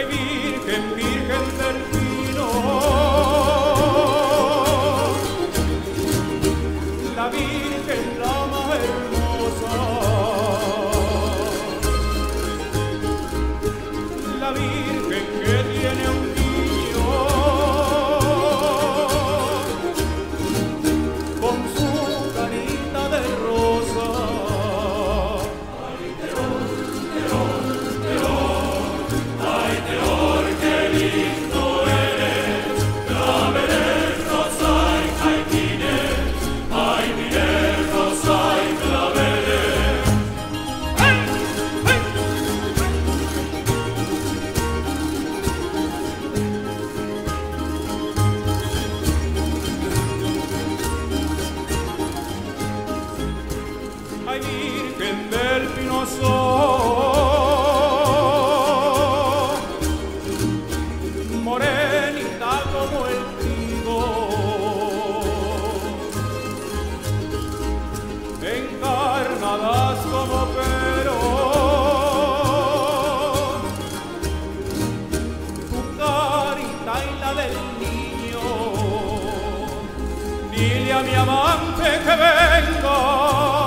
Ay, Virgen, Virgen del Pino, la Virgen la más hermosa, la Virgen que tiene un niño con su carita de rosa. Ay, Virgen del Pinoso, morenita como el trigo, encarnadas como peros, tu carita y la del niño. Dile a mi amante que venga